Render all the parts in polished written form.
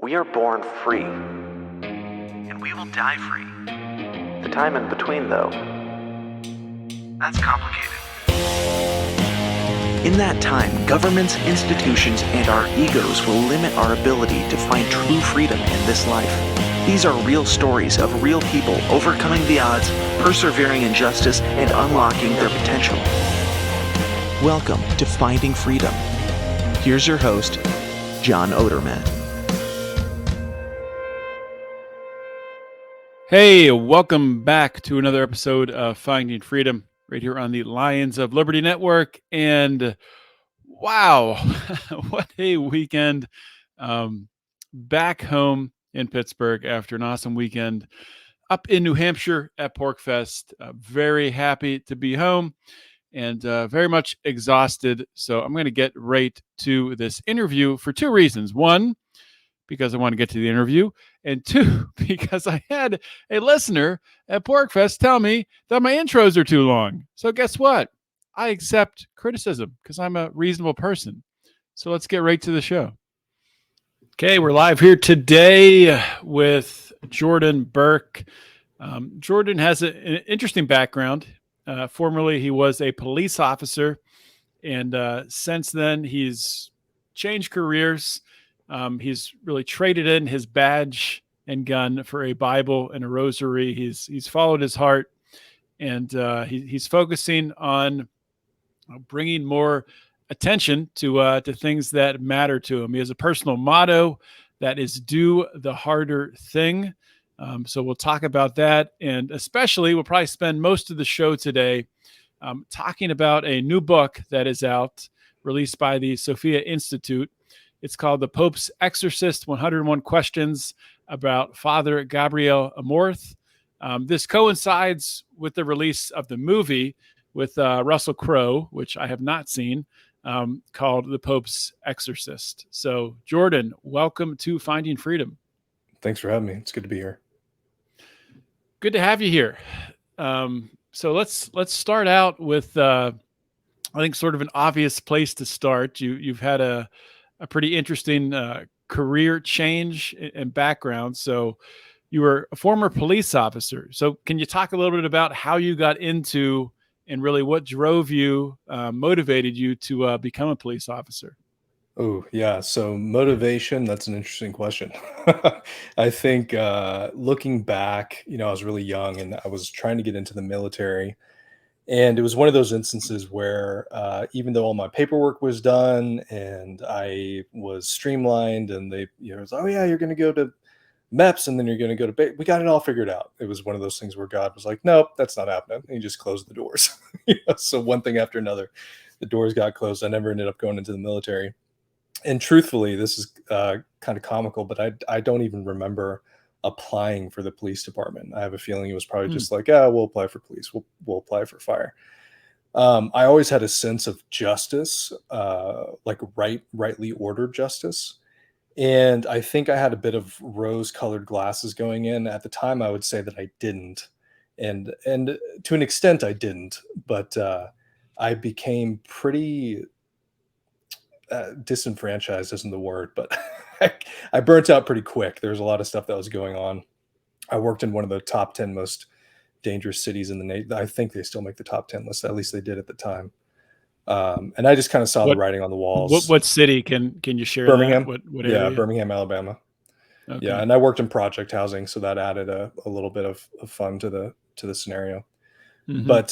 We are born free. And we will die free. The time in between, though, That's complicated. in that time, governments, institutions, and our egos will limit our ability to find true freedom in this life. These are real stories of real people overcoming the odds, persevering in justice, and unlocking their potential. Welcome to Finding Freedom. Here's your host, John Odermatt. Hey, welcome back to another episode of Finding Freedom right here on the Lions of Liberty Network. And wow, what a weekend. Back home in Pittsburgh after an awesome weekend up in New Hampshire at PorcFest. Very happy to be home and very much exhausted. So I'm going to get right to this interview for two reasons. One, because I want to get to the interview, and two, because I had a listener at PorcFest tell me that my intros are too long. So guess what? I accept criticism because I'm a reasonable person. So let's get right to the show. Okay, we're live here today with Jordan Burke. Jordan has an interesting background. Formerly, he was a police officer, and since then, he's changed careers. He's really traded in his badge and gun for a Bible and a rosary. He's followed his heart, and he's focusing on bringing more attention to things that matter to him. He has a personal motto that is "Do the harder thing." So we'll talk about that, and especially we'll probably spend most of the show today talking about a new book that is out, released by the Sophia Institute. It's called The Popes Exorcist, 101 Questions about Father Gabriele Amorth. This coincides with the release of the movie with Russel Crowe, which I have not seen, called The Popes Exorcist. So, Jordan, welcome to Finding Freedom. Thanks for having me. It's good to be here. Good to have you here. So let's start out with, I think, sort of an obvious place to start. You've had a pretty interesting career change and background. So you were a former police officer. So can you talk a little bit about how you got into and really what drove you, motivated you to become a police officer? Oh, yeah. So motivation, that's an interesting question. I think looking back, I was really young and I was trying to get into the military. And it was one of those instances where even though all my paperwork was done and I was streamlined and they, it was, oh yeah, you're going to go to MEPS and then you're going to go to, we got it all figured out. It was one of those things where God was like, nope, that's not happening. And he just closed the doors. So one thing after another, the doors got closed. I never ended up going into the military. And truthfully, this is kind of comical, but I don't even remember applying for the police department. I have a feeling it was probably just like, we'll apply for police. We'll apply for fire. I always had a sense of justice, like rightly ordered justice. And I think I had a bit of rose-colored glasses going in. At the time, I would say that I didn't. And to an extent, I didn't. But I became pretty disenfranchised isn't the word, but I burnt out pretty quick. There was a lot of stuff that was going on. I worked in one of the top 10 most dangerous cities in the nation. I think they still make the top 10 list. At least they did at the time. And I just kind of saw the writing on the walls. What city can you share? Birmingham. What area? Yeah, Birmingham, Alabama. Okay. Yeah, and I worked in project housing, so that added a little bit of fun to the scenario. Mhm. But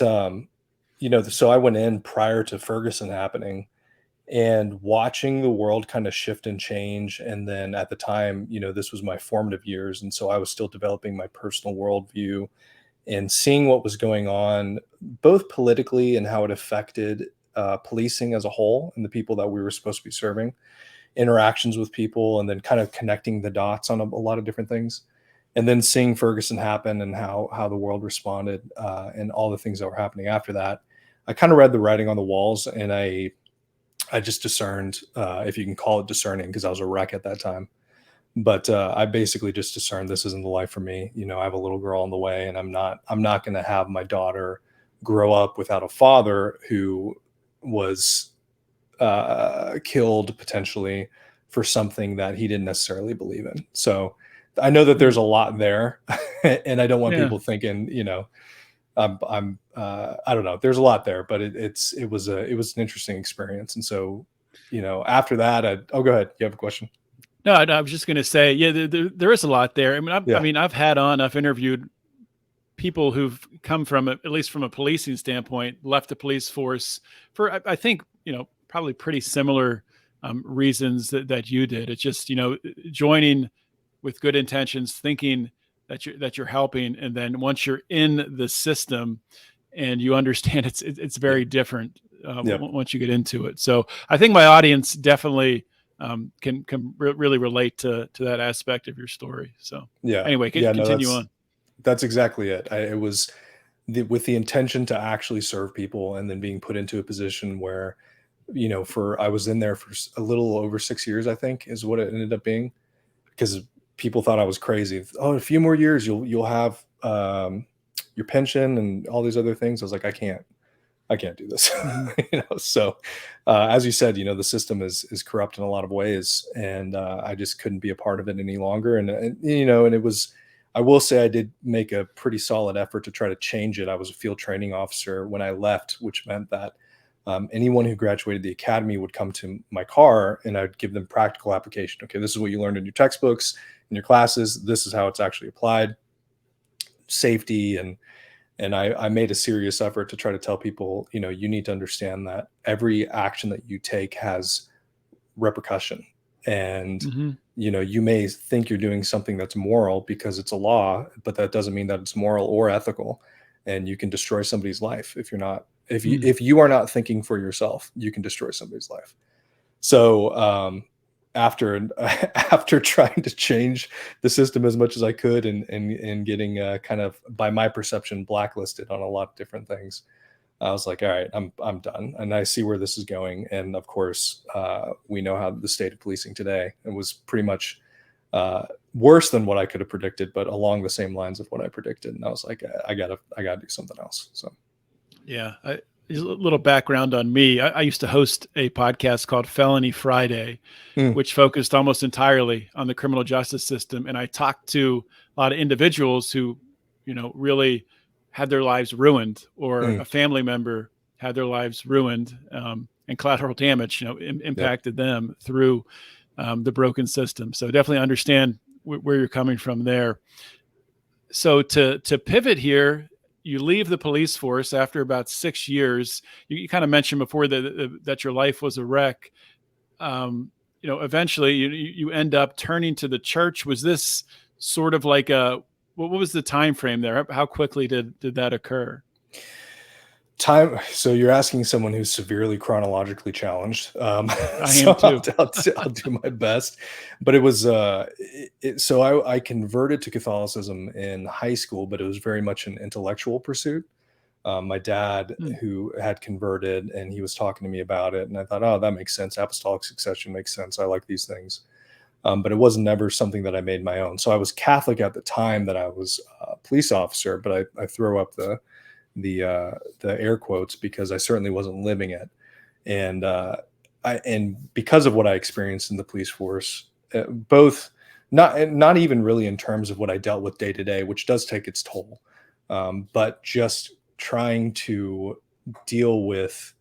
so I went in prior to Ferguson happening. And watching the world kind of shift and change. And then at the time, this was my formative years. And so I was still developing my personal worldview and seeing what was going on, both politically and how it affected policing as a whole and the people that we were supposed to be serving, interactions with people, and then kind of connecting the dots on a lot of different things. And then seeing Ferguson happen and how the world responded and all the things that were happening after that. I kind of read the writing on the walls, and I just discerned, if you can call it discerning, because I was a wreck at that time. But I basically just discerned this isn't the life for me. I have a little girl on the way, and I'm not going to have my daughter grow up without a father who was killed potentially for something that he didn't necessarily believe in. So I know that there's a lot there, and I don't want people thinking, I don't know. There's a lot there, but it was an interesting experience. And so, after that, go ahead. You have a question? No, I was just going to say, there is a lot there. I've interviewed people who've come from, at least from a policing standpoint, left the police force for, I think, probably pretty similar reasons that you did. It's just, joining with good intentions, thinking that you're helping, and then once you're in the system and you understand it's very different once you get into it. So I think my audience definitely can really relate to that aspect of your story. So anyway, continue on. That's exactly it. It was with the intention to actually serve people, and then being put into a position where, I was in there for a little over 6 years, I think is what it ended up being, because people thought I was crazy. Oh, a few more years, you'll have your pension and all these other things. I was like, I can't do this. So as you said, the system is corrupt in a lot of ways, and I just couldn't be a part of it any longer. And it was, I will say, I did make a pretty solid effort to try to change it. I was a field training officer when I left, which meant that anyone who graduated the academy would come to my car, and I'd give them practical application. Okay, this is what you learned in your textbooks, in your classes. This is how it's actually applied. Safety, and I made a serious effort to try to tell people, you need to understand that every action that you take has repercussion. And, you may think you're doing something that's moral because it's a law, but that doesn't mean that it's moral or ethical. And you can destroy somebody's life if you're not, if you are not thinking for yourself, you can destroy somebody's life. So, after trying to change the system as much as I could, and getting kind of, by my perception, blacklisted on a lot of different things, I was like, all right, I'm done, and I see where this is going. And of course, we know how the state of policing today, it was pretty much worse than what I could have predicted, but along the same lines of what I predicted. And I was like, I gotta do something else. So a little background on me. I used to host a podcast called Felony Friday, which focused almost entirely on the criminal justice system. And I talked to a lot of individuals who, really had their lives ruined, or a family member had their lives ruined, and collateral damage, impacted them through the broken system. So definitely understand where you're coming from there. So to pivot here, you leave the police force after about 6 years. You kind of mentioned before that your life was a wreck. Eventually you end up turning to the church. Was this sort of like what was the time frame there? How quickly did that occur? So you're asking someone who's severely chronologically challenged. I am too. I'll do my best, but it was so I converted to Catholicism in high school, but it was very much an intellectual pursuit. My dad, who had converted, and he was talking to me about it, and I thought, oh, that makes sense. Apostolic succession makes sense. I like these things. But it was never something that I made my own. So I was Catholic at the time that I was a police officer, but I throw up the air quotes because I certainly wasn't living it. And because of what I experienced in the police force, both not even really in terms of what I dealt with day to day, which does take its toll, but just trying to deal with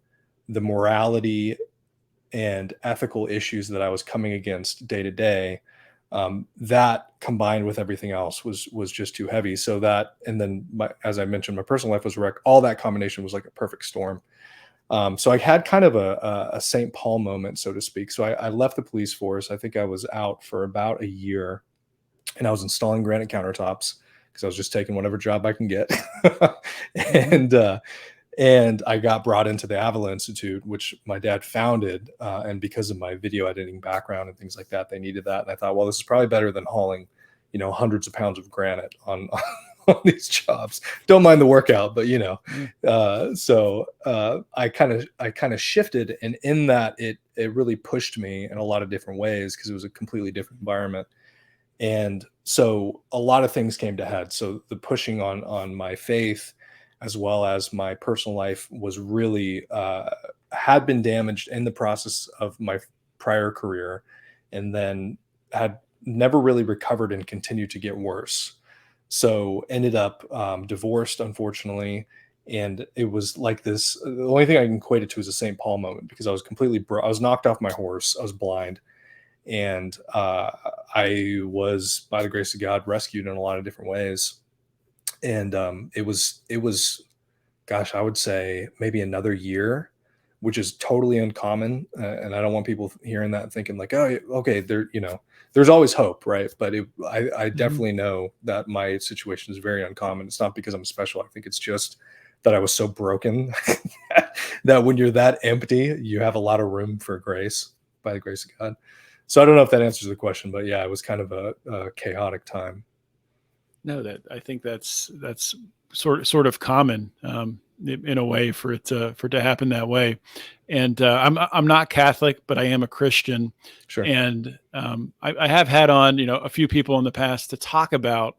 the morality and ethical issues that I was coming against day to day, that combined with everything else was just too heavy. So that, and then as I mentioned, my personal life was a wreck. All that combination was like a perfect storm. So I had kind of a St. Paul moment, so to speak. So I left the police force. I think I was out for about a year, and I was installing granite countertops because I was just taking whatever job I can get. And I got brought into the Avila Institute, which my dad founded. And because of my video editing background and things like that, they needed that. And I thought, well, this is probably better than hauling, hundreds of pounds of granite on these jobs. Don't mind the workout, but so I kind of shifted, and in that it really pushed me in a lot of different ways because it was a completely different environment. And so a lot of things came to head. So the pushing on my faith, as well as my personal life, was really had been damaged in the process of my prior career. and then had never really recovered and continued to get worse. So ended up divorced, unfortunately. And it was like this. The only thing I can equate it to is a St. Paul moment, because I was completely I was knocked off my horse. I was blind, and I was, by the grace of God, rescued in a lot of different ways. And it was, gosh, I would say maybe another year, which is totally uncommon. And I don't want people hearing that and thinking like, oh, okay, there's always hope, right? But I Mhm. definitely know that my situation is very uncommon. It's not because I'm special. I think it's just that I was so broken that when you're that empty, you have a lot of room for grace, by the grace of God. So I don't know if that answers the question, but yeah, it was kind of a chaotic time. No, that I think that's sort of common, in a way for it to happen that way. And I'm not Catholic, but I am a Christian, Sure. and I have had on a few people in the past to talk about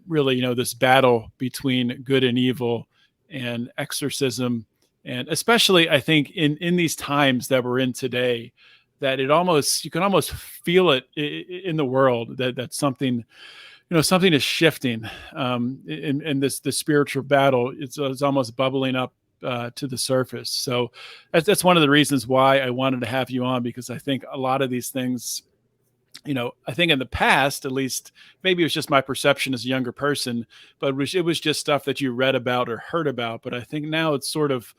really this battle between good and evil and exorcism, and especially I think in these times that we're in today, that you can almost feel it in the world that something something is shifting, in this spiritual battle. It's almost bubbling up to the surface. So that's one of the reasons why I wanted to have you on, because I think a lot of these things, I think in the past, at least, maybe it was just my perception as a younger person, but it was just stuff that you read about or heard about. But I think now it's sort of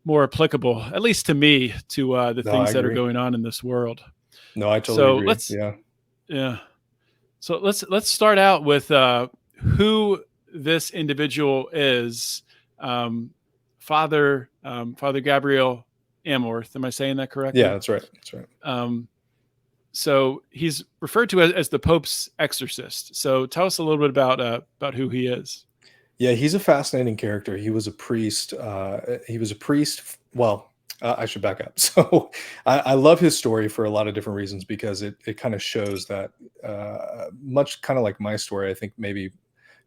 more applicable, at least to me, to the No, I things that are agree. going on in this world. No, I totally So agree. Yeah. yeah. So let's start out with who this individual is, um, Father Gabriele Amorth. Am I saying that Yeah, correctly? that's right. That's right. Um, so he's referred to as the Pope's Exorcist. So tell us a little bit about who he is. Yeah, he's a fascinating character. He was a priest. He was a priest. Well, I should back up. So I love his story for a lot of different reasons, because it kind of shows that, much kind of like my story, I think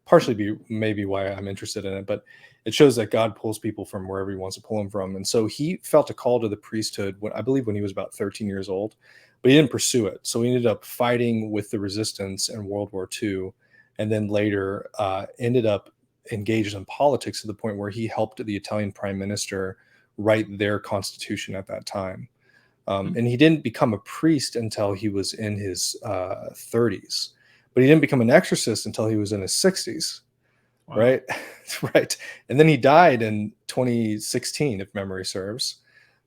partially maybe why I'm interested in it, but it shows that God pulls people from wherever he wants to pull them from. And so he felt a call to the priesthood when he was about 13 years old, but he didn't pursue it. So he ended up fighting with the resistance in World War II, and then later ended up engaged in politics to the point where he helped the Italian prime minister write their constitution at that time. Mhm. And he didn't become a priest until he was in his 30s, but he didn't become an exorcist until he was in his 60s, Wow. right? Right. And then he died in 2016, if memory serves.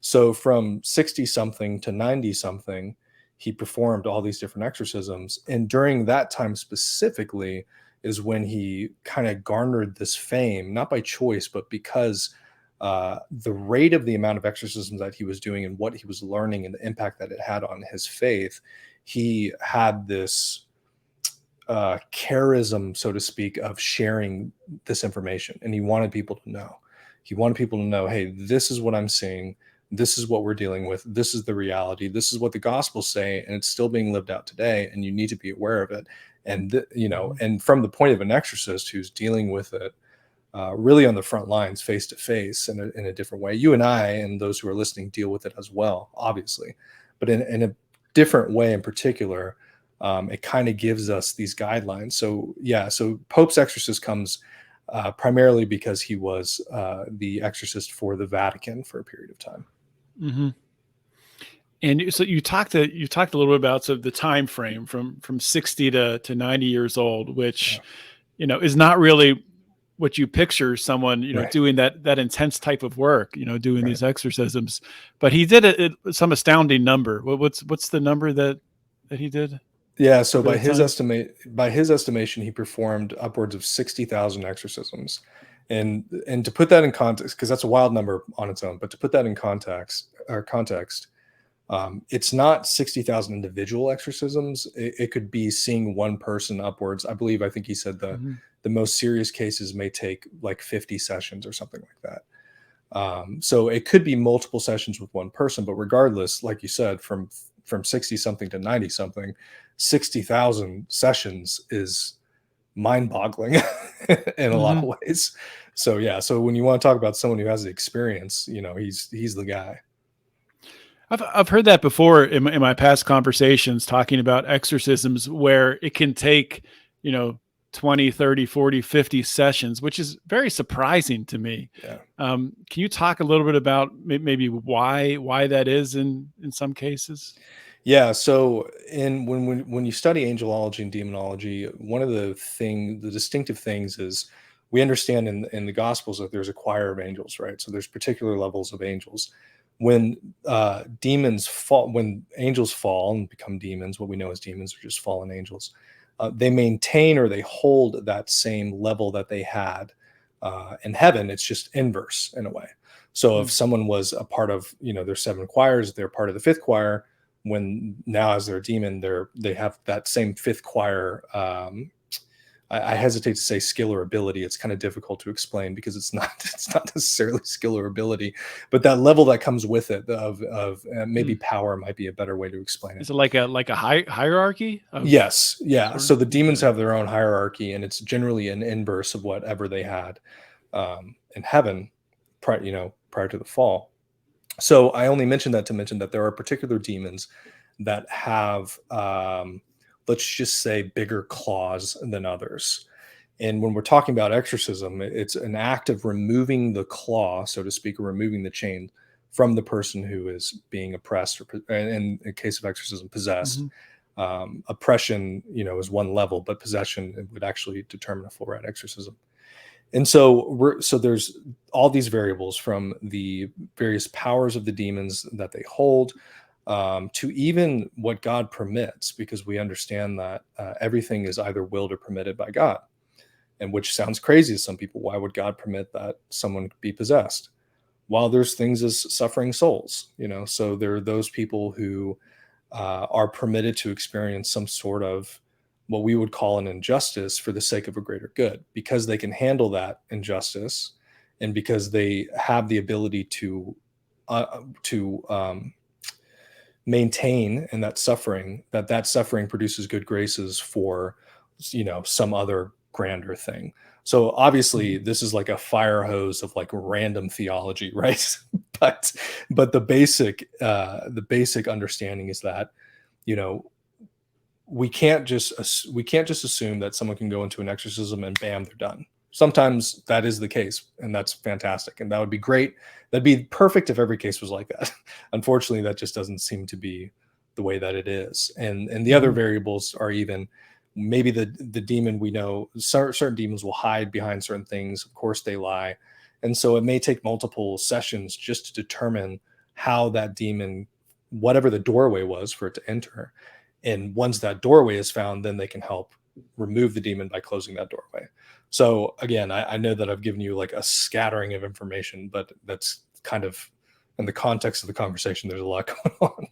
So from 60 something to 90 something, he performed all these different exorcisms. And during that time specifically is when he kind of garnered this fame, not by choice, but because the rate of the amount of exorcisms that he was doing and what he was learning and the impact that it had on his faith, he had this charism, so to speak, of sharing this information. And he wanted people to know. He wanted people to know, hey, this is what I'm seeing. This is what we're dealing with. This is the reality. This is what the gospels say, and it's still being lived out today. And you need to be aware of it. And Mhm. and from the point of an exorcist who's dealing with it, really on the front lines, face to face, in a different way. You and I and those who are listening deal with it as well, obviously, but in a different way. In particular, it kind of gives us these guidelines. So yeah, so Pope's Exorcist comes primarily because he was the exorcist for the Vatican for a period of time. Mhm. And so you talked a little bit about the time frame from 60 to 90 years old, which Yeah. is not really what you picture someone Right. doing that intense type of work, doing Right. these exorcisms. But he did it some astounding number. What's the number that he did Yeah, so over that time? by his estimation, he performed upwards of 60,000 exorcisms. And to put that in context, because that's a wild number on its own, but to put that in context, it's not 60,000 individual exorcisms. It could be seeing one person upwards. I think he said Mhm. the most serious cases may take like 50 sessions or something like that. So it could be multiple sessions with one person, but regardless, like you said, from 60 something to 90 something, 60,000 sessions is mind-boggling in a lot of Mhm. ways. So yeah, so when you want to talk about someone who has the experience, he's the guy. I've heard that before in my past conversations talking about exorcisms, where it can take, 20, 30, 40, 50 sessions, which is very surprising to me. Yeah. Can you talk a little bit about maybe why that is in some cases? Yeah, so when you study angelology and demonology, one of the distinctive things is we understand in the Gospels that there's a choir of angels, right? So there's particular levels of angels. When demons fall, when angels fall and become demons, what we know as demons are just fallen angels. They maintain or they hold that same level that they had in heaven. It's just inverse in a way. So if Mm. someone was a part of, there's seven choirs, they're part of the fifth choir, when now as they're a demon, they have that same fifth choir. I hesitate to say skill or ability. It's kind of difficult to explain because it's not it's not necessarily skill or ability, but that level that comes with it of maybe Mm. power might be a better way to explain it. Is it like a hierarchy of Yes, yeah. sort? So the demons Okay. have their own hierarchy, and it's generally an inverse of whatever they had in heaven, prior to the fall. So I only mention that to mention that there are particular demons that have, let's just say, bigger claws than others. And when we're talking about exorcism, it's an act of removing the claw, so to speak, or removing the chain from the person who is being oppressed, or in case of exorcism, possessed. Mhm. Oppression, is one level, but possession would actually determine a full rite exorcism. And so there's all these variables from the various powers of the demons that they hold, to even what God permits, because we understand that everything is either willed or permitted by God, and which sounds crazy to some people. Why would God permit that someone be possessed? While there's things as suffering souls, so there are those people who are permitted to experience some sort of what we would call an injustice for the sake of a greater good, because they can handle that injustice, and because they have the ability to maintain in that suffering produces good graces for some other grander thing. So obviously Mhm. this is like a fire hose of like random theology, right? but but the basic understanding is that you know we can't just assume that someone can go into an exorcism and bam, they're done. Sometimes that is the case, and that's fantastic, and that would be great. That'd be perfect if every case was like that. Unfortunately, that just doesn't seem to be the way that it is. And the other Mhm. variables are even maybe the demon, we know certain demons will hide behind certain things. Of course, they lie, and so it may take multiple sessions just to determine how that demon, whatever the doorway was for it to enter, and once that doorway is found, then they can help remove the demon by closing that doorway. So again, I know that I've given you like a scattering of information, but that's kind of in the context of the conversation. There's a lot going on.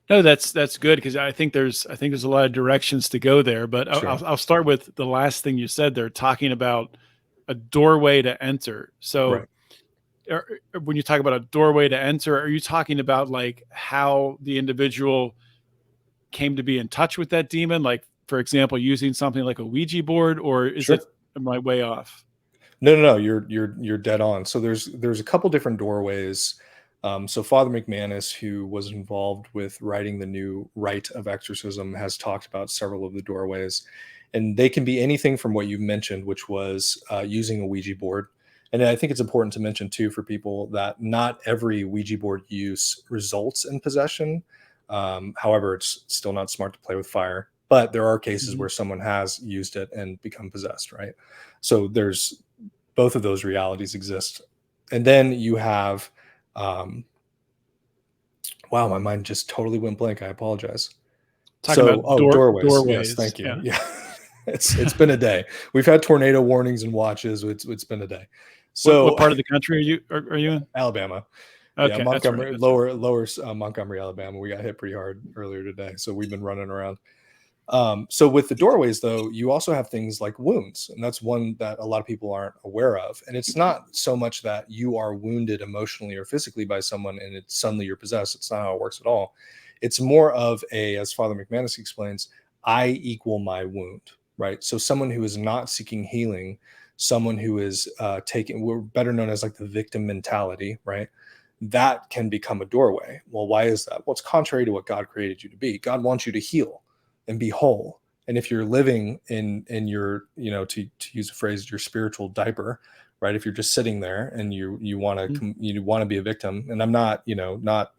No, that's good because I think there's a lot of directions to go there. But Sure. I'll start with the last thing you said. They're talking about a doorway to enter. So Right. when you talk about a doorway to enter, are you talking about like how the individual came to be in touch with that demon? Like, for example, using something like a Ouija board, or Sure. am I way off? No. You're dead on. So there's a couple different doorways. So Father McManus, who was involved with writing the new rite of exorcism, has talked about several of the doorways, and they can be anything from what you mentioned, which was using a Ouija board. And I think it's important to mention too for people that not every Ouija board use results in possession. However, it's still not smart to play with fire. But there are cases Mhm. where someone has used it and become possessed, right? So there's both of those realities exist. And then you have, um, wow, my mind just totally went blank. I apologize. Talking So, about doorways. Yes, doorways. thank you. Yeah. Yeah, it's been a day. We've had tornado warnings and watches. It's been a day. What So part of the country are you in? Alabama, yeah, Okay, that's right. Montgomery, That's right. lower Montgomery, Alabama. We got hit pretty hard earlier today, so we've been running around. So with the doorways, though, you also have things like wounds, and that's one that a lot of people aren't aware of. And it's not so much that you are wounded emotionally or physically by someone, and it's suddenly you're possessed. It's not how it works at all. It's more of as Father McManus explains, I equal my wound, right? So someone who is not seeking healing, someone who is taking, we're better known as like the victim mentality, right? that can become a doorway. Well, why is that? Well, it's contrary to what God created you to be. God wants you to heal and be whole. And if you're living in your, to use a phrase, your spiritual diaper, right? If you're just sitting there and you want to be a victim, and I'm not, not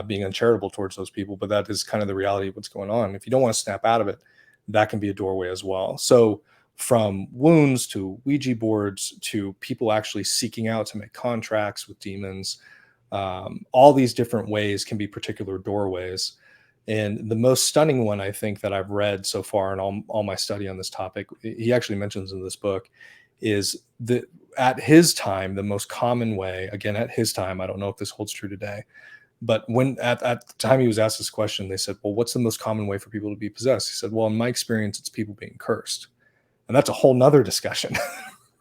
being uncharitable towards those people, but that is kind of the reality of what's going on. If you don't want to snap out of it, that can be a doorway as well. So from wounds to Ouija boards to people actually seeking out to make contracts with demons, all these different ways can be particular doorways. And the most stunning one, I think, that I've read so far in all my study on this topic, he actually mentions in this book, is that at his time, the most common way, again, at his time, I don't know if this holds true today, but when at the time he was asked this question, they said, well, what's the most common way for people to be possessed? He said, well, in my experience, it's people being cursed. And that's a whole nother discussion.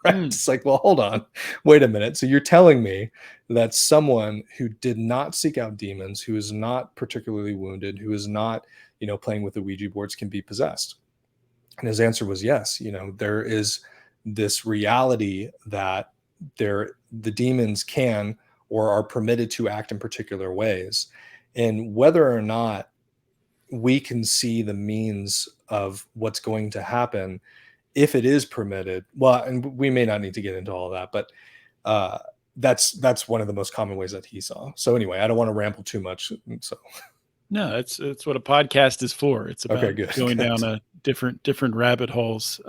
Right? It's like, well, hold on, wait a minute. So you're telling me that someone who did not seek out demons, who is not particularly wounded, who is not, playing with the Ouija boards, can be possessed? And his answer was yes. There is this reality that the demons can or are permitted to act in particular ways. And whether or not we can see the means of what's going to happen, if it is permitted, well, and we may not need to get into all that, but that's one of the most common ways that he saw. So anyway, I don't want to ramble too much. So no, it's what a podcast is for. It's about going down a different rabbit holes.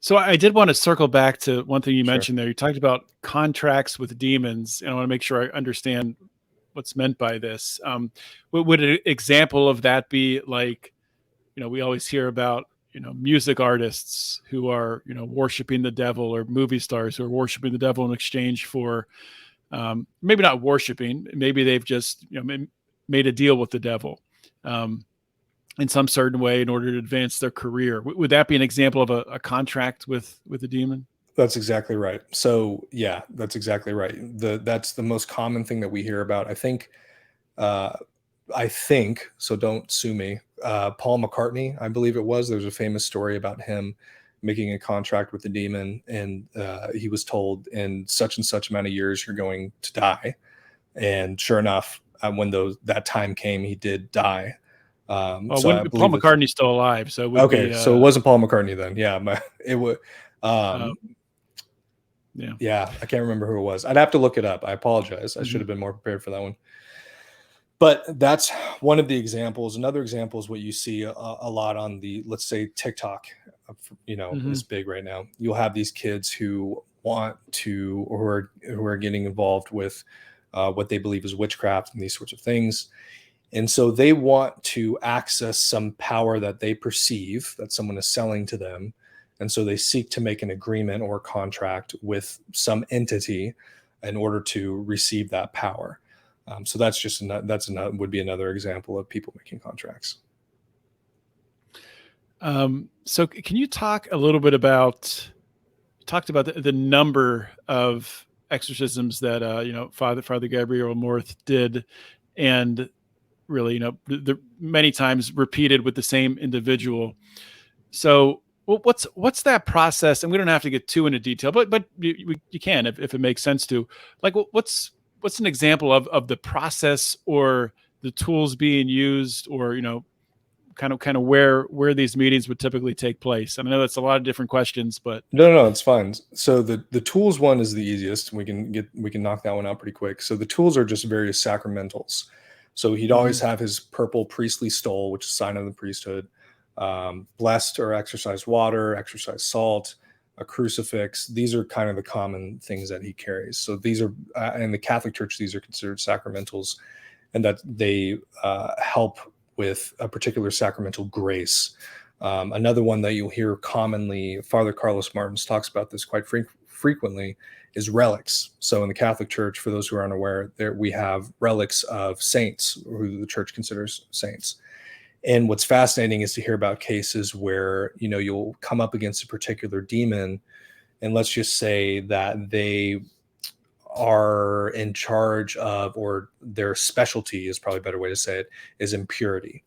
So I did want to circle back to one thing you mentioned there. You talked about contracts with demons, and I want to make sure I understand what's meant by this. Would an example of that be like, we always hear about, music artists who are, worshiping the devil, or movie stars who are worshiping the devil in exchange for, maybe not worshiping, maybe they've just, made a deal with the devil in some certain way in order to advance their career. Would that be an example of a contract with a demon? That's exactly right. So yeah, that's exactly right. That's the most common thing that we hear about. I think, so don't sue me. Paul McCartney, I believe it was, there's a famous story about him making a contract with the demon, and he was told in such and such amount of years you're going to die. And sure enough, when that time came, he did die. Paul McCartney's still alive, so so it wasn't Paul McCartney then. Yeah, it would. Yeah, I can't remember who it was. I'd have to look it up. I apologize. I should have been more prepared for that one. But that's one of the examples. Another example is what you see a lot on the, let's say, TikTok, is big right now. You'll have these kids who want to, or who are getting involved with what they believe is witchcraft and these sorts of things. And so they want to access some power that they perceive that someone is selling to them. And so they seek to make an agreement or contract with some entity in order to receive that power. So would be another example of people making contracts. So can you talk a little bit about, the number of exorcisms that, Father Gabriele Amorth did, and really, the many times repeated with the same individual. So what's that process? And we don't have to get too into detail, but you can, if it makes sense to, like, what's an example of the process or the tools being used, or, kind of where these meetings would typically take place? I know that's a lot of different questions, but no, it's fine. So the tools one is the easiest. We can knock that one out pretty quick. So the tools are just various sacramentals. So he'd always have his purple priestly stole, which is a sign of the priesthood, blessed or exorcised water, exorcised salt, a crucifix. These are kind of the common things that he carries. So these are, in the Catholic Church, these are considered sacramentals, and that they help with a particular sacramental grace. Another one that you'll hear commonly, Father Carlos Martins talks about this quite frequently, is relics. So in the Catholic Church, for those who are unaware, there we have relics of saints who the Church considers saints. And what's fascinating is to hear about cases where, you'll come up against a particular demon, and let's just say that they are in charge of, or their specialty is probably a better way to say it, is impurity.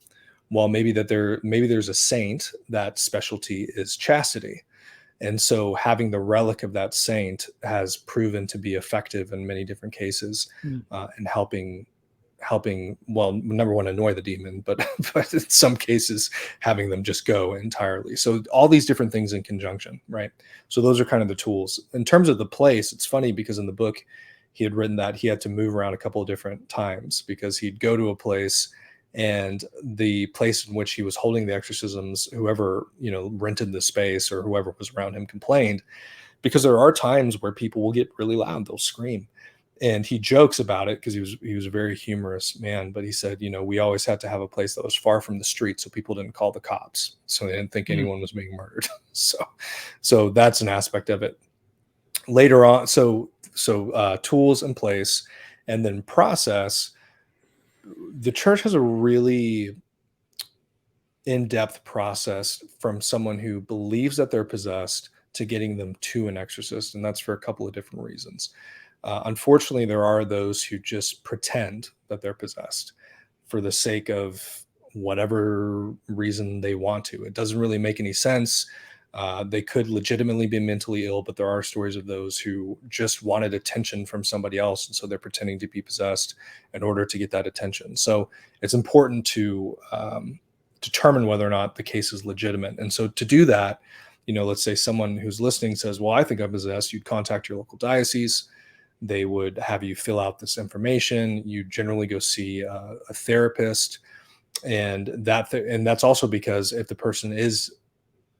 Well, maybe there's a saint that specialty is chastity. And so having the relic of that saint has proven to be effective in many different cases, Mm. in helping, well, number one, annoy the demon, but but in some cases having them just go entirely. So all these different things in conjunction, right? So those are kind of the tools. In terms of the place, it's funny because in the book he had written that he had to move around a couple of different times because he'd go to a place, and the place in which he was holding the exorcisms, whoever, rented the space or whoever was around him complained, because there are times where people will get really loud, they'll scream. And he jokes about it because he was a very humorous man, but he said, we always had to have a place that was far from the street so people didn't call the cops, so they didn't think Mm. anyone was being murdered. So that's an aspect of it. Later on, so tools in place, and then process. The church has a really in-depth process from someone who believes that they're possessed to getting them to an exorcist, and that's for a couple of different reasons. Unfortunately, there are those who just pretend that they're possessed for the sake of whatever reason they want to. It doesn't really make any sense. They could legitimately be mentally ill, but there are stories of those who just wanted attention from somebody else, and so they're pretending to be possessed in order to get that attention. So it's important to determine whether or not the case is legitimate. And so to do that, let's say someone who's listening says, well, I think I'm possessed. You'd contact your local diocese. They would have you fill out this information. You generally go see a therapist, and that's also because if the person is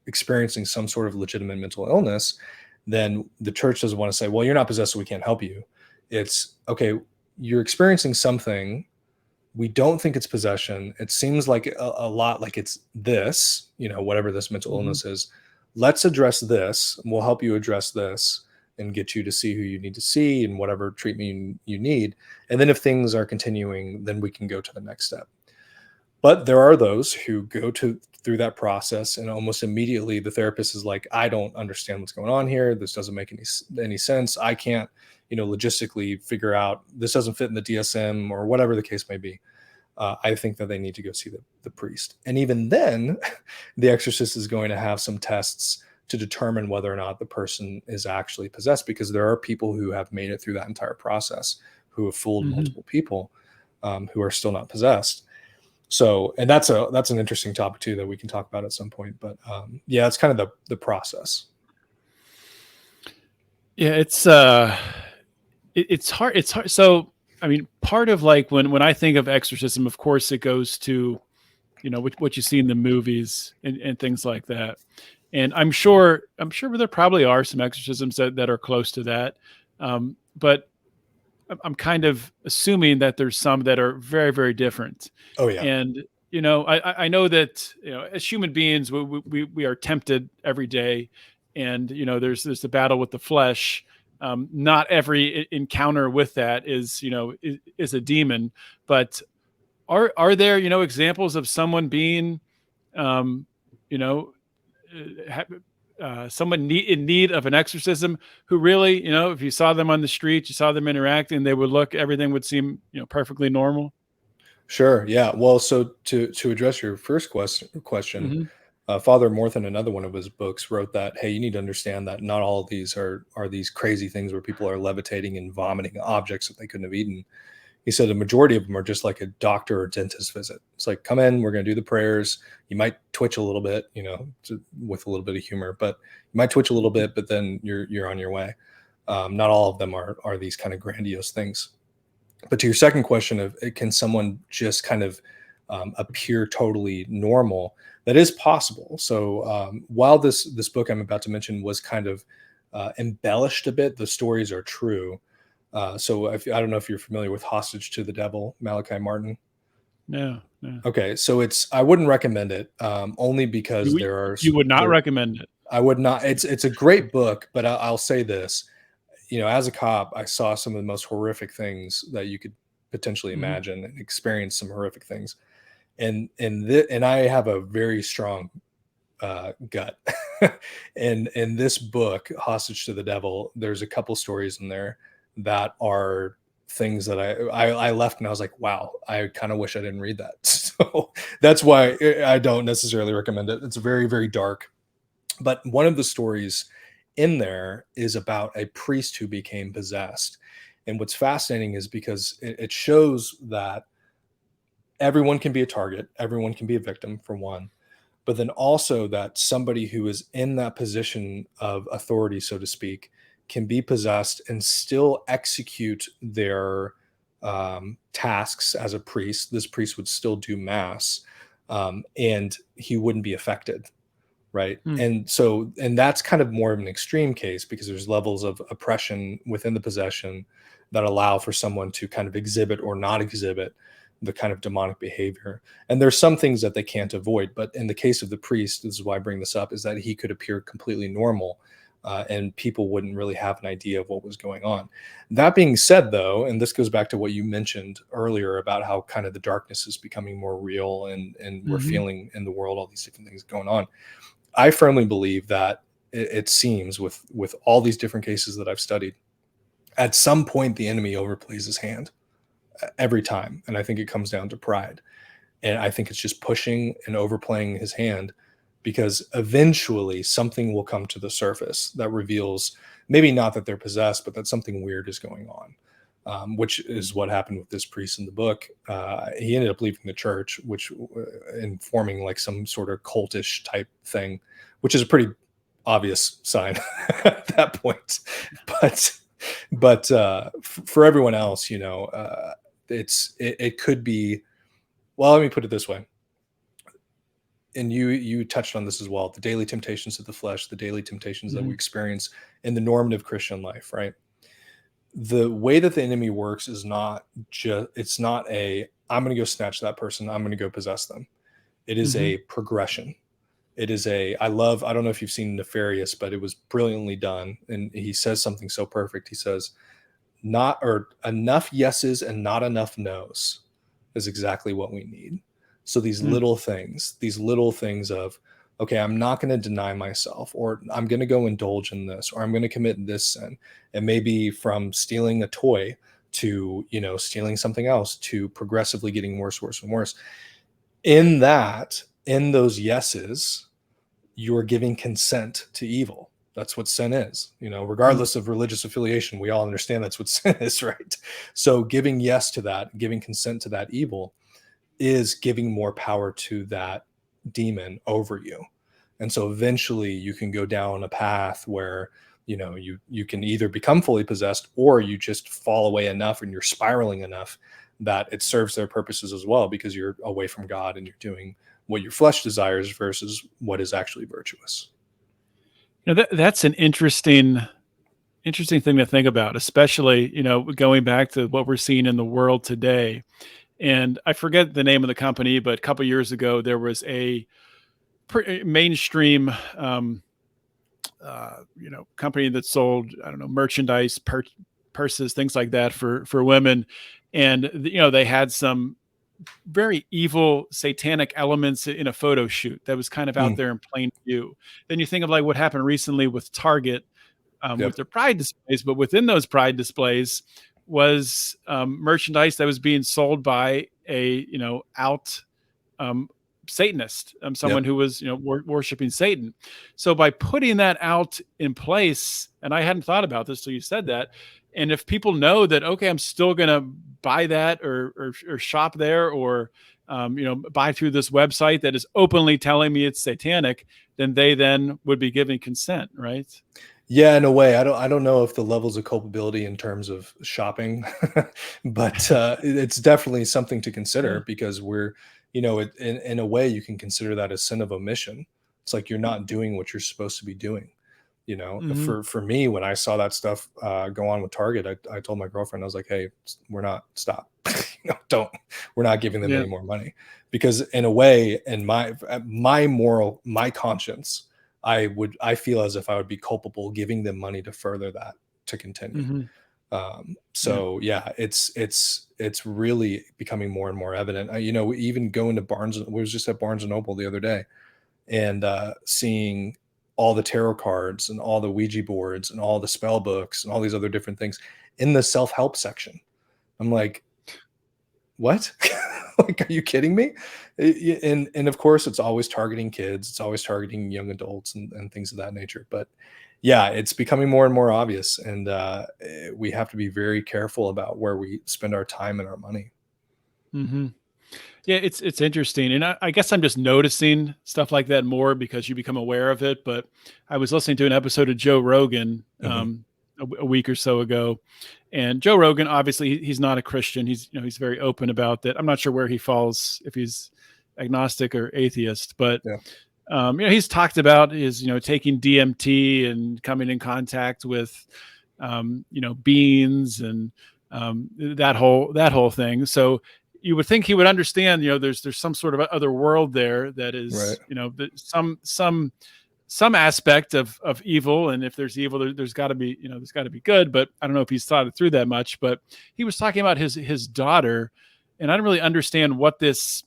experiencing some sort of legitimate mental illness, then the church doesn't want to say, well, you're not possessed, so we can't help you. It's okay, you're experiencing something. We don't think it's possession. It seems like a lot like it's this, whatever this mental Mhm. illness is. Let's address this, and we'll help you address this and get you to see who you need to see and whatever treatment you need. And then if things are continuing, then we can go to the next step. But there are those who go through that process, and almost immediately the therapist is like, I don't understand what's going on here. This doesn't make any sense. I can't, logistically figure out, this doesn't fit in the DSM or whatever the case may be. I think that they need to go see the priest. And even then, the exorcist is going to have some tests to determine whether or not the person is actually possessed, because there are people who have made it through that entire process, who have fooled Mhm. multiple people, who are still not possessed. So, and that's an interesting topic too that we can talk about at some point. But yeah, it's kind of the process. Yeah, it's hard. It's hard. So, I mean, part of like when I think of exorcism, of course, it goes to, what you see in the movies and things like that. And I'm sure there probably are some exorcisms that are close to that. But I'm kind of assuming that there's some that are very, very different. Oh yeah. And, I know that, as human beings, we are tempted every day. And, there's the battle with the flesh. Not every encounter with that is a demon, but are there, examples of someone being, you know, someone in need of an exorcism who really, if you saw them on the street, you saw them interacting, they would everything would seem, perfectly normal. Sure. Yeah. Well, so to address your first question, Hmm. Father Amorth, in another one of his books, wrote that, hey, you need to understand that not all of these are these crazy things where people are levitating and vomiting objects that they couldn't have eaten. He said a majority of them are just like a doctor or dentist visit. It's like, come in, we're going to do the prayers. You might twitch a little bit, with a little bit of humor, but you might twitch a little bit, but then you're on your way. Not all of them are these kind of grandiose things. But to your second question of, can someone just kind of appear totally normal? That is possible. So while this book I'm about to mention was kind of embellished a bit, the stories are true. So I don't know if you're familiar with Hostage to the Devil, Malachi Martin. No, no. Okay, so I wouldn't recommend it, only because You would not recommend it. I would not. It's a great book, but I'll say this. As a cop, I saw some of the most horrific things that you could potentially Mhm. imagine, and experience some horrific things. And I have a very strong gut. And in this book, Hostage to the Devil, there's a couple stories in there that are things that I left and I was like, wow, I kind of wish I didn't read that. So that's why I don't necessarily recommend it. It's very, very dark. But one of the stories in there is about a priest who became possessed. And what's fascinating is because it shows that everyone can be a target, everyone can be a victim, for one, but then also that somebody who is in that position of authority, so to speak, can be possessed and still execute their tasks as a priest. This priest would still do mass, and he wouldn't be affected, right? Hmm. And that's kind of more of an extreme case, because there's levels of oppression within the possession that allow for someone to kind of exhibit or not exhibit the kind of demonic behavior. And there's some things that they can't avoid, but in the case of the priest, this is why I bring this up, is that he could appear completely normal, and people wouldn't really have an idea of what was going on. That being said, though, and this goes back to what you mentioned earlier about how kind of the darkness is becoming more real, and we're feeling in the world all these different things going on. I firmly believe that it seems with all these different cases that I've studied, at some point the enemy overplays his hand every time. And I think it comes down to pride. And I think it's just pushing and overplaying his hand, because eventually something will come to the surface that reveals maybe not that they're possessed, but that something weird is going on, which is what happened with this priest in the book. He ended up leaving the church, which and forming like some sort of cultish type thing, which is a pretty obvious sign at that point. But for everyone else, it could be, well, let me put it this way. And you touched on this as well, the daily temptations of the flesh, the daily temptations that we experience in the normative Christian life, right? The way that the enemy works is not just, it's not I'm going to go snatch that person, I'm going to go possess them. It is a progression. It is I don't know if you've seen Nefarious, but it was brilliantly done. And he says something so perfect. He says, enough yeses and not enough nos is exactly what we need. So these little things of, okay, I'm not going to deny myself, or I'm going to go indulge in this, or I'm going to commit this sin. And maybe from stealing a toy to, stealing something else, to progressively getting worse and worse. In those yeses, you're giving consent to evil. That's what sin is, regardless of religious affiliation. We all understand that's what sin is, right? So giving yes to that, giving consent to that evil, is giving more power to that demon over you. And so eventually you can go down a path where, you can either become fully possessed, or you just fall away enough and you're spiraling enough that it serves their purposes as well, because you're away from God and you're doing what your flesh desires versus what is actually virtuous. That's an interesting thing to think about, especially, going back to what we're seeing in the world today. And I forget the name of the company, but a couple of years ago, there was a mainstream, company that sold, I don't know, merchandise, purses, things like that for women. And, they had some very evil satanic elements in a photo shoot that was kind of out there in plain view. Then you think of like what happened recently with Target, with their pride displays, but within those pride displays was merchandise that was being sold by a out Satanist, someone who was worshiping Satan. So by putting that out in place, and I hadn't thought about this till you said that, and if people know that, okay, I'm still going to buy that or shop there, or buy through this website that is openly telling me it's satanic, then they would be giving consent, right? Yeah, in a way. I don't know if the levels of culpability in terms of shopping, but it's definitely something to consider, because we're, in a way you can consider that a sin of omission. It's like you're not doing what you're supposed to be doing. For me, when I saw that stuff go on with Target, I told my girlfriend, I was like, hey, stop. We're not giving them any more money, because in a way, in my conscience, I feel as if I would be culpable giving them money to further that, to continue. It's really becoming more and more evident. Even going to we was just at Barnes and Noble the other day, and seeing all the tarot cards and all the Ouija boards and all the spell books and all these other different things in the self-help section. I'm like, what? Like, are you kidding me? And of course, it's always targeting kids. It's always targeting young adults and things of that nature. But yeah, it's becoming more and more obvious, and we have to be very careful about where we spend our time and our money. Hmm. Yeah, it's interesting, and I guess I'm just noticing stuff like that more because you become aware of it. But I was listening to an episode of Joe Rogan Mhm. a week or so ago, and Joe Rogan, obviously, he's not a Christian. He's very open about that. I'm not sure where he falls, if he's agnostic or atheist, but Yeah. he's talked about his taking DMT and coming in contact with beings and that whole thing. So you would think he would understand, there's some sort of other world there that Right. is, some aspect of evil. And if there's evil, there's got to be, there's got to be good. But I don't know if he's thought it through that much. But he was talking about his daughter, and I don't really understand what this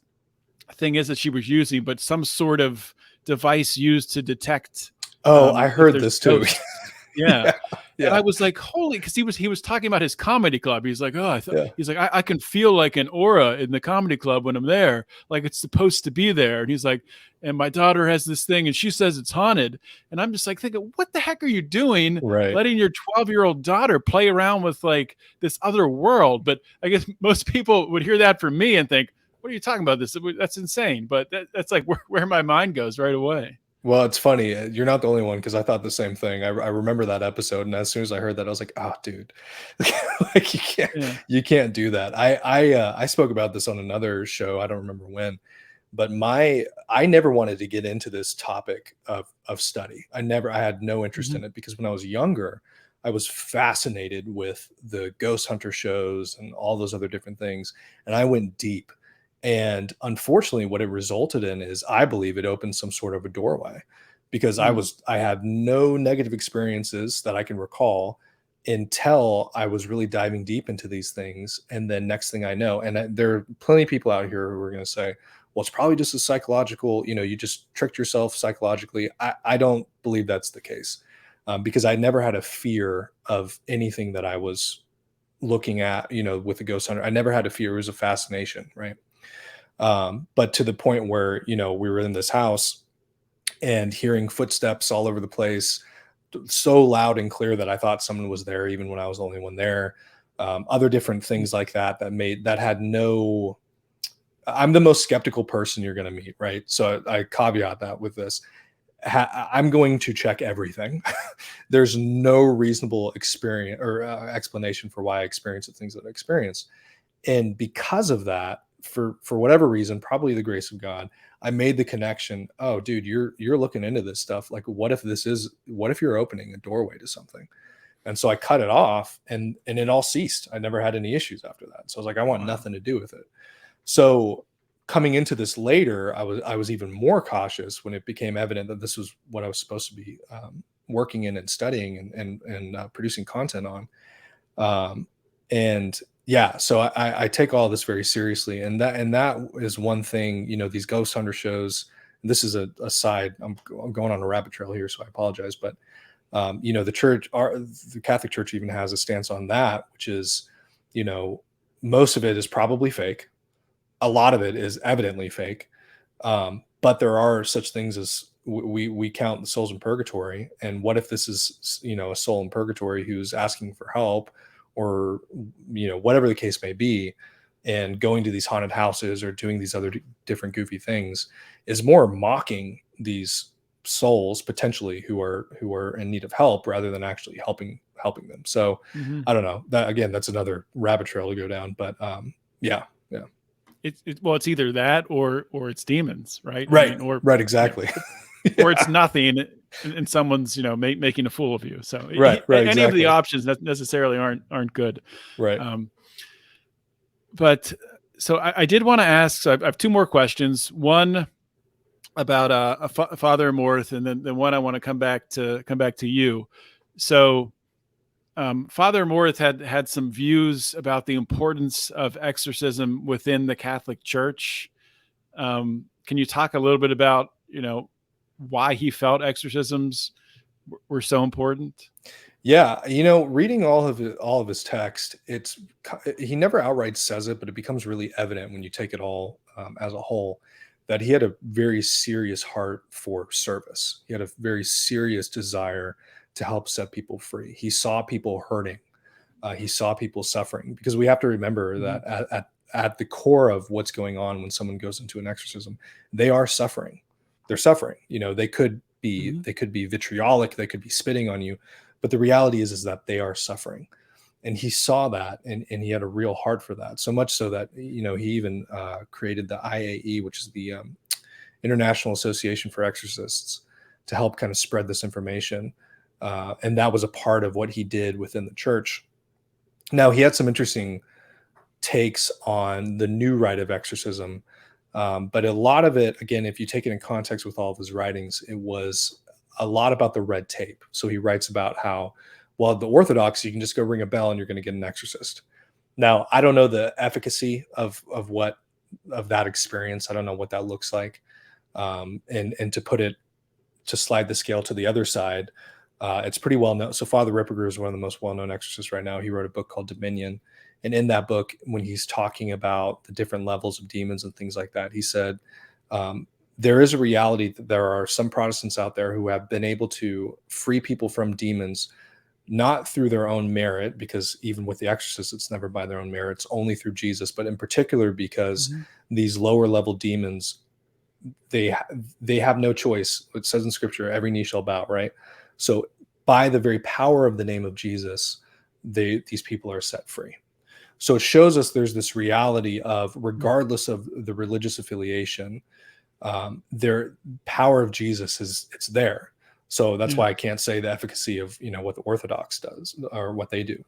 thing is that she was using, but some sort of device used to detect Oh, I if heard there's this too. ghosts. Yeah. Yeah. And I Yeah. was like, holy, because he was talking about his comedy club. He's like, oh, Yeah. he's like, I can feel like an aura in the comedy club when I'm there, like it's supposed to be there. And he's like, and my daughter has this thing, and she says it's haunted. And I'm just like thinking, what the heck are you doing, Right. letting your 12-year-old daughter play around with like this other world? But I guess most people would hear that from me and think, what are you talking about? That's insane. But that's like where my mind goes right away. Well, it's funny. You're not the only one because I thought the same thing. I remember that episode, and as soon as I heard that, I was like, "Oh, dude, like Yeah. you can't do that." I spoke about this on another show. I don't remember when, but I never wanted to get into this topic of study. I had no interest Hmm. in it because when I was younger, I was fascinated with the ghost hunter shows and all those other different things, and I went deep. And unfortunately, what it resulted in is I believe it opened some sort of a doorway because I had no negative experiences that I can recall until I was really diving deep into these things. And then next thing I know, and there are plenty of people out here who are going to say, well, it's probably just a psychological, you just tricked yourself psychologically. I don't believe that's the case, because I never had a fear of anything that I was looking at, with the ghost hunter. I never had a fear. It was a fascination, right? But to the point where, we were in this house and hearing footsteps all over the place, so loud and clear that I thought someone was there, even when I was the only one there. Other different things like that had no. I'm the most skeptical person you're going to meet, right? So I caveat that with this. I'm going to check everything. There's no reasonable experience or explanation for why I experience the things that I experience, and because of that, for whatever reason, probably the grace of God, I made the connection. Oh, dude, you're looking into this stuff. Like, what if you're opening a doorway to something? And so I cut it off, and it all ceased. I never had any issues after that. So I was like, I want Wow. nothing to do with it. So coming into this later, I was even more cautious when it became evident that this was what I was supposed to be working in and studying and producing content on. And yeah, so I take all this very seriously, and that is one thing. These ghost hunter shows. This is a side. I'm going on a rabbit trail here, so I apologize. But the Catholic Church even has a stance on that, which is, most of it is probably fake. A lot of it is evidently fake. But there are such things as we count the souls in purgatory. And what if this is, a soul in purgatory who's asking for help, or, whatever the case may be, and going to these haunted houses or doing these other different goofy things is more mocking these souls potentially who are in need of help rather than actually helping them. So Hmm. I don't know, that again, that's another rabbit trail to go down, but yeah. Yeah. Well, it's either that or it's demons, right? I Right. mean, Right. you know, Exactly. or it's Yeah. nothing, and someone's making a fool of you. So Right. Right. any of the Exactly. options that necessarily aren't good. Right. Um, but so I did want to ask. So I have two more questions. One about Father Amorth, and then one I want to come back to you. So Father Amorth had some views about the importance of exorcism within the Catholic Church. Can you talk a little bit about why he felt exorcisms were so important? Yeah, reading all of his text, he never outright says it, but it becomes really evident when you take it all as a whole that he had a very serious heart for service. He had a very serious desire to help set people free. He saw people hurting. He saw people suffering, because we have to remember Mhm. that at the core of what's going on when someone goes into an exorcism, they are suffering. They're suffering. Mhm. They could be vitriolic, they could be spitting on you, but the reality is that they are suffering. And he saw that, and he had a real heart for that. So much so that he even created the IAE, which is the International Association for Exorcists, to help kind of spread this information. And that was a part of what he did within the church. Now, he had some interesting takes on the new rite of exorcism, but a lot of it, again, if you take it in context with all of his writings, it was a lot about the red tape. So he writes about how, well, the Orthodox, you can just go ring a bell and you're going to get an exorcist. Now, I don't know the efficacy of that experience. I don't know what that looks like. And to slide the scale to the other side, it's pretty well known. So Father Ripperger is one of the most well-known exorcists right now. He wrote a book called Dominion. And in that book, when he's talking about the different levels of demons and things like that, he said, there is a reality that there are some Protestants out there who have been able to free people from demons, not through their own merit, because even with the exorcists, it's never by their own merit, it's only through Jesus, but in particular because Mhm. these lower level demons, they have no choice. It says in scripture, every knee shall bow, right? So by the very power of the name of Jesus, these people are set free. So it shows us there's this reality of, regardless of the religious affiliation, their power of Jesus it's there. So that's Yeah. why I can't say the efficacy of what the Orthodox does or what they do.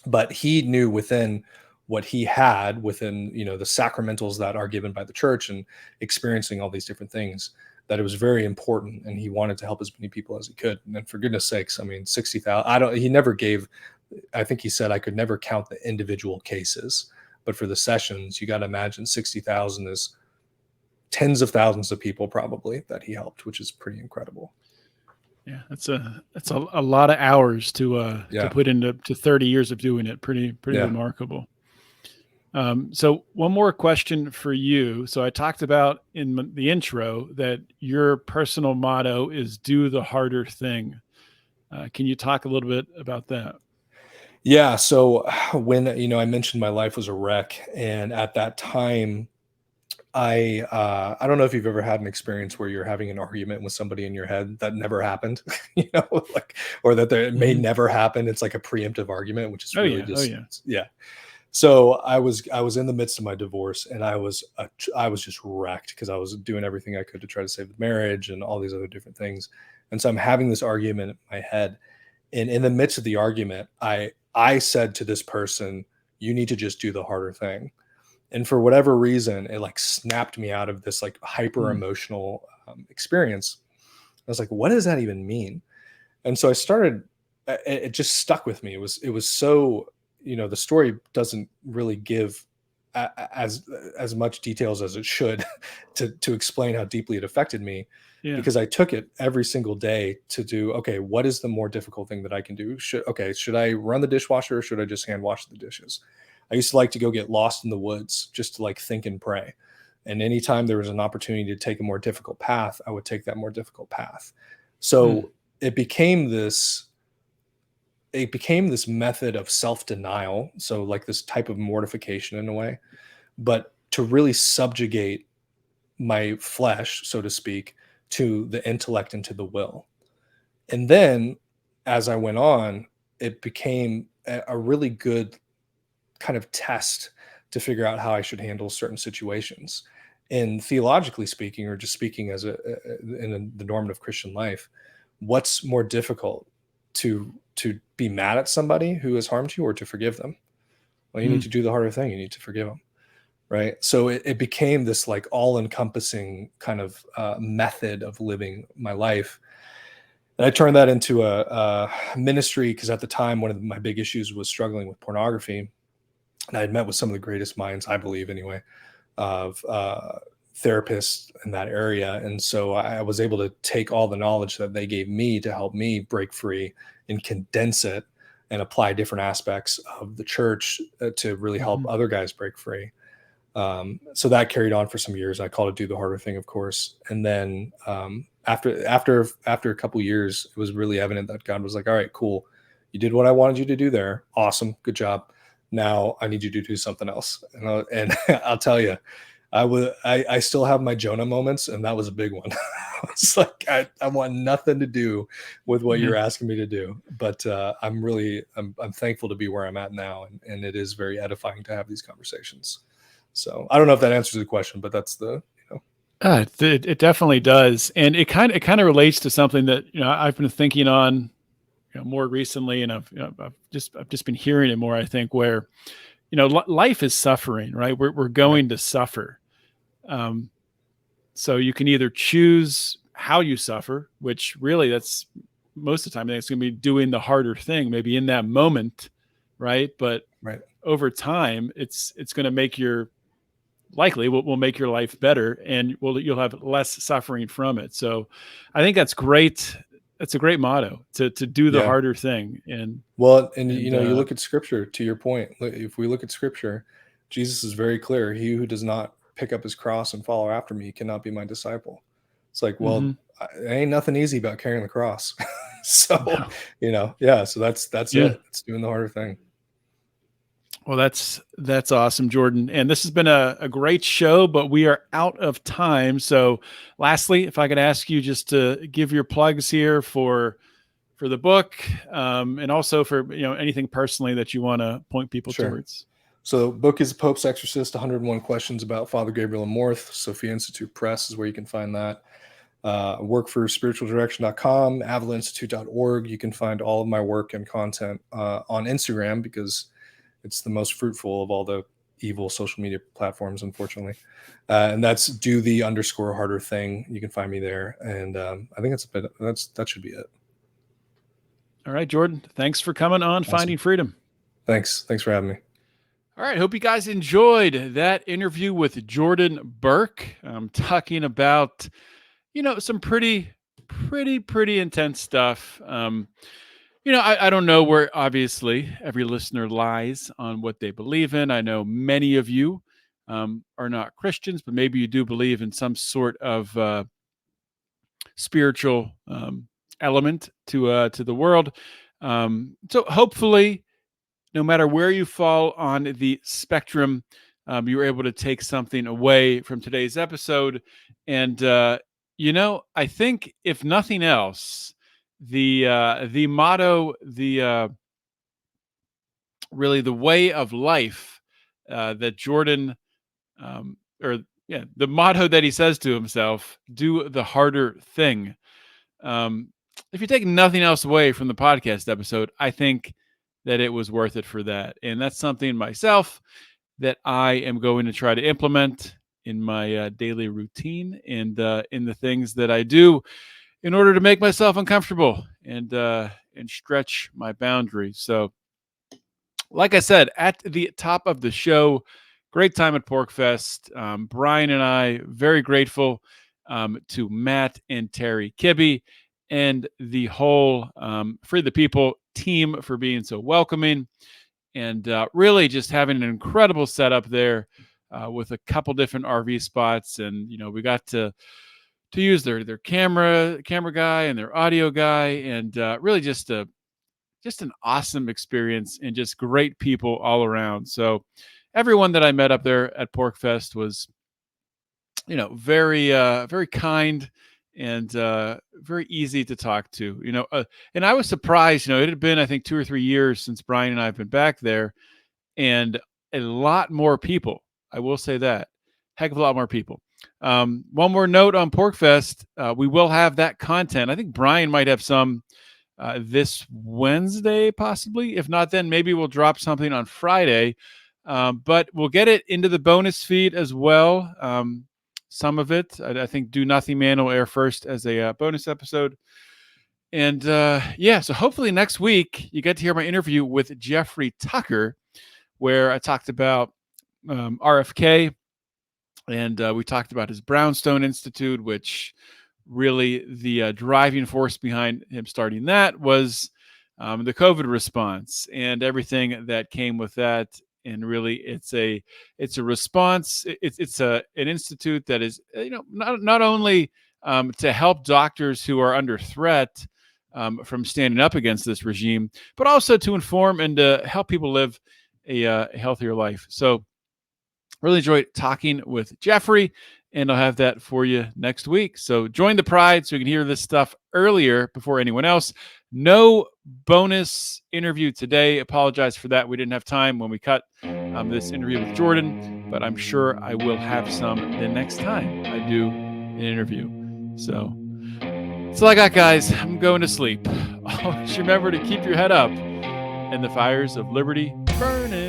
But he knew within what he had within the sacramentals that are given by the church, and experiencing all these different things, that it was very important, and he wanted to help as many people as he could. And then, for goodness sakes, I mean, 60,000, he never gave, I think he said, I could never count the individual cases, but for the sessions, you got to imagine 60,000 is tens of thousands of people probably that he helped, which is pretty incredible. Yeah, that's a lot of hours to Yeah. put into 30 years of doing it. Pretty Yeah. remarkable. So one more question for you. So I talked about in the intro that your personal motto is "Do the harder thing." Can you talk a little bit about that? Yeah. So when, I mentioned my life was a wreck, and at that time, I don't know if you've ever had an experience where you're having an argument with somebody in your head that never happened, like, or that it may Mhm. never happen. It's like a preemptive argument, which is Oh really yeah, oh just, yeah. yeah. So I was in the midst of my divorce, and I was just wrecked, because I was doing everything I could to try to save the marriage and all these other different things. And so I'm having this argument in my head, and in the midst of the argument, I said to this person, "You need to just do the harder thing." And for whatever reason, it like snapped me out of this like hyper Mm, emotional experience. I was like, "What does that even mean?" And so I started. It just stuck with me. It was so, the story doesn't really give as much details as it should to explain how deeply it affected me, yeah. because I took it every single day to do, okay, what is the more difficult thing that I can do? Should I run the dishwasher, or should I just hand wash the dishes? I used to like to go get lost in the woods just to like think and pray. And anytime there was an opportunity to take a more difficult path, I would take that more difficult path. Mm, So it became this method of self-denial, so like this type of mortification in a way, but to really subjugate my flesh, so to speak, to the intellect and to the will. And then, as I went on, it became a really good kind of test to figure out how I should handle certain situations. And theologically speaking, or just speaking as the normative Christian life, what's more difficult, to be mad at somebody who has harmed you, or to forgive them? Well, you need mm, to do the harder thing. You need to forgive them, right? So it became this like all-encompassing kind of method of living my life. And I turned that into a ministry, because at the time, one of my big issues was struggling with pornography. And I had met with some of the greatest minds, I believe anyway, of therapists in that area. And so I was able to take all the knowledge that they gave me to help me break free and condense it and apply different aspects of the church to really help other guys break free. So that carried on for some years. I called it Do the Harder Thing, of course. And then after a couple years, it was really evident that God was like, all right, cool. You did what I wanted you to do there. Awesome. Good job. Now I need you to do something else. And I'll tell you, I still have my Jonah moments, and that was a big one. It's like, I want nothing to do with what you're asking me to do, but I'm thankful to be where I'm at now. And it is very edifying to have these conversations. So I don't know if that answers the question, but that's it definitely does. And it kind of relates to something that, I've been thinking on, more recently, and I've just been hearing it more, I think, where, life is suffering, right? We're going to suffer. So you can either choose how you suffer, which really that's most of the time, I think it's going to be doing the harder thing, maybe in that moment. Right. But over time, it's going to make will make your life better, and you'll have less suffering from it. So I think that's great. That's a great motto, to do the harder thing. And you look at scripture, to your point. If we look at scripture, Jesus is very clear. He who does not pick up his cross and follow after me cannot be my disciple. It's like, well, ain't nothing easy about carrying the cross. So, so that's it. It's doing the harder thing. Well, that's awesome, Jordan. And this has been a great show, but we are out of time. So lastly, if I could ask you just to give your plugs here for the book, and also for, anything personally that you want to point people towards. So the book is Popes Exorcist, 101 Questions About Father Gabriele Amorth. Sophia Institute Press is where you can find that. Work for spiritualdirection.com, avilainstitute.org. You can find all of my work and content on Instagram, because it's the most fruitful of all the evil social media platforms, unfortunately. And that's do the _harder thing. You can find me there. And I think that should be it. All right, Jordan, thanks for coming on Finding Freedom. Thanks for having me. All right. Hope you guys enjoyed that interview with Jordan Burke, talking about, some pretty intense stuff. I don't know where, obviously, every listener lies on what they believe in. I know many of you are not Christians, but maybe you do believe in some sort of spiritual element to the world. So hopefully, no matter where you fall on the spectrum, you were able to take something away from today's episode. And, I think, if nothing else, the motto, really the way of life that Jordan, the motto that he says to himself, do the harder thing. If you take nothing else away from the podcast episode, I think that it was worth it for that. And that's something myself that I am going to try to implement in my daily routine and in the things that I do in order to make myself uncomfortable and stretch my boundaries. So, like I said, at the top of the show, great time at PorkFest. Brian and I, very grateful to Matt and Terry Kibbe and the whole Free the People team for being so welcoming, and really just having an incredible setup there with a couple different RV spots. And, we got to use their camera guy and their audio guy, and really just an awesome experience, and just great people all around. So everyone that I met up there at PorkFest was, very, very kind and very easy to talk to, and I was surprised, it had been, I think, 2 or 3 years since Brian and I have been back there, and a lot more people. I will say that. Heck of a lot more people. One more note on PorkFest. We will have that content. I think Brian might have some this Wednesday, possibly. If not, then maybe we'll drop something on Friday. But we'll get it into the bonus feed as well. Some of it, I think, Do Nothing Man will air first as a bonus episode. And so hopefully next week you get to hear my interview with Jeffrey Tucker, where I talked about RFK And we talked about his Brownstone Institute, which really the driving force behind him starting that was the COVID response and everything that came with that. And really, it's a response. It's an institute that is not only to help doctors who are under threat from standing up against this regime, but also to inform and to help people live a healthier life. So really enjoyed talking with Jeffrey, and I'll have that for you next week. So join the Pride so you can hear this stuff earlier before anyone else. No bonus interview today. Apologize for that. We didn't have time when we cut this interview with Jordan, but I'm sure I will have some the next time I do an interview. So that's all I got, guys. I'm going to sleep. Always remember to keep your head up and the fires of liberty burning.